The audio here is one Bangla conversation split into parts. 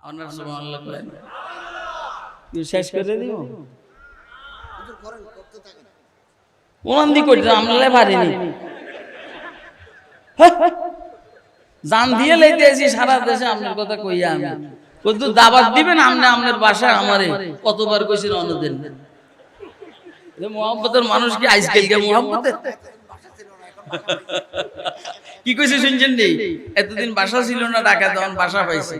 আপনার সুবহানাল্লাহ করেন কি শেষ করে দিব ওনান্দি করতে আমলে পারিনি জান দিয়ে লইতেছি সারা দেশে আপনার কথা কইয়া আমি কত দাওয়াত দিবেন আপনি আপনার বাসায় আমারে কতবার কইছেন অন্যদিন যে মুহাব্বতের মানুষ কি আজকাল কে মুহাব্বতের কি কইছে শুনছেন নি এতদিন বাসা ছিল না ঢাকা তখন বাসা পাইছি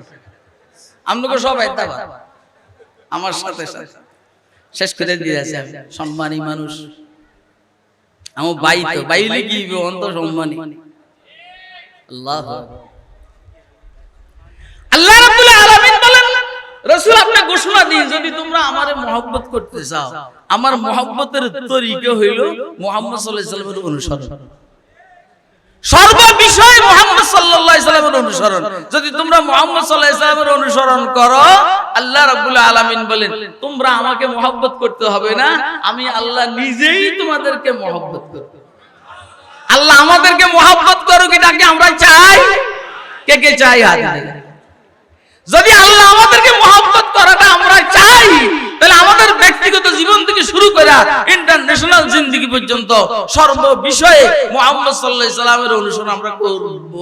আমনকে সব আইতাবা আমার সাথে সাথে শেষ করে দিয়েছে সম্মানী মানুষ আমার ভাই তো বাইলে কি অন্ত সম্মানী আল্লাহ আল্লাহ রাব্বুল আলামিন বলেন রাসূল আপনি ঘোষণা দিন যদি তোমরা আমারে মহব্বত করতে চাও আমার মহব্বতের তরিকা হইল মুহাম্মদ সাল্লাল্লাহু আলাইহি ওয়াসাল্লামের অনুসরণ সর্ব বিষয়ে মুহাম্মদ সাল্লাল্লাহু আলাইহি ওয়াসাল্লামের অনুসরণ যদি তোমরা মুহাম্মদ সাল্লাল্লাহু আলাইহি ওয়াসাল্লামের অনুসরণ করো আল্লাহ রাব্বুল আলামিন বলেন তোমরা আমাকে মহব্বত করতে হবে না আমি আল্লাহ নিজেই তোমাদেরকে মহব্বত করব আল্লাহ আমাদেরকে মহব্বত করুক এটাকে আমরা চাই কে কে চাই হাত যদি আল্লাহ আমাদেরকে মহব্বত করাটা আমরা চাই তাহলে আমাদের ব্যক্তিগত জীবন থেকে শুরু করে ইন্টারন্যাশনাল জিন্দেগি পর্যন্ত সর্ব বিষয়ে মুহাম্মদ সাল্লাল্লাহু আলাইহি সাল্লামের অনুসরণ আমরা করব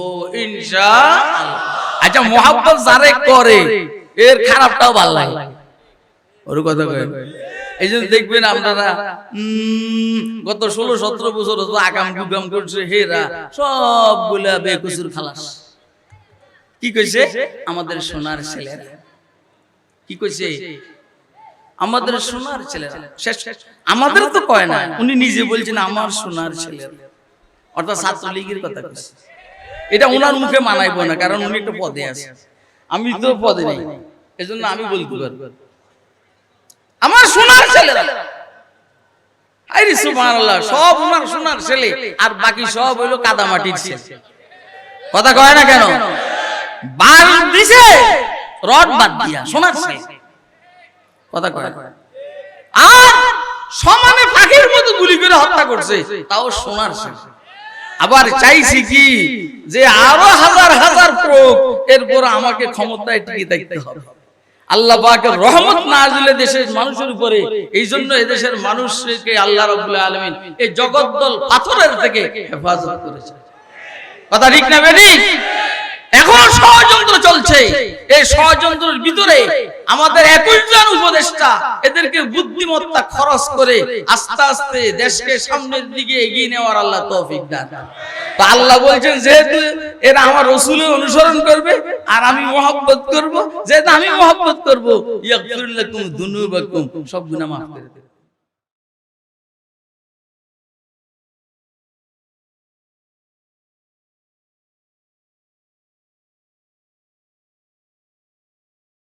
ইনশাআল্লাহ আচ্ছা মহব্বত যারে করে এর খারাপটাও ভালো লাগে ওর কথা কই এইজন্য দেখবেন আপনারা গত 16-17 বছর তো আগাম গুগাম করছে হেরা সবগুলা বেকসুর খালাস কি কইছে আমাদের সোনার ছেলেরা কি কইছে আমাদের সোনার ছেলেরা শেষ আমাদের তো কয় না উনি নিজে বলছেন আমার সোনার ছেলেরা অর্থাৎ ছাত্রলীগের কথা কইছে এটা ওনার মুখে মানাইবো না কারণ উনি একটা পদে আছে আমি তো পদে নেই এজন্য আমি বলতে পারবো আমার সোনার ছেলেরা আরে সুবহানাল্লাহ সব ওনার সোনার ছেলে আর বাকি সব হইলো কাদামাটির ছেলে কথা কয় না কেন বার দিছে রড বাদ দিয়া সোনার ছেলে কথা কয় আর সমানে ফাঁকির মতো গুলি করে হত্যা করছে তাও সোনার ছেলে আবার চাইছি কি যে আরো হাজার হাজার প্রয়োগ এরপর আমাকে ক্ষমতায় টিকে থাকতে হবে আল্লাহ পাকের রহমত নাযিলে দেশের মানুষের উপরে এইজন্য এই দেশের মানুষকে আল্লাহ রাব্বুল আলামিন এই জগদ্দল পাথরের থেকে হেফাজত করেছে কথা ঠিক না বেঠিক এখন ষড়যন্ত্র চলছে এই ষড়যন্ত্রের ভিতরে আমাদের 21 জন উপদেষ্টা এদেরকে বুদ্ধিমত্তা খরচ করে আস্তে আস্তে দেশকে সামনের দিকে এগিয়ে নেওয়ার আল্লাহ তৌফিক দান তো আল্লাহ বলেন যেহেতু এরা আমার রাসূলের অনুসরণ করবে আর আমি মহব্বত করব যেহেতু আমি মহব্বত করব ইয়াগফির লাকুম যুনুবাকুম সব গুনাহ মাফ করে দেব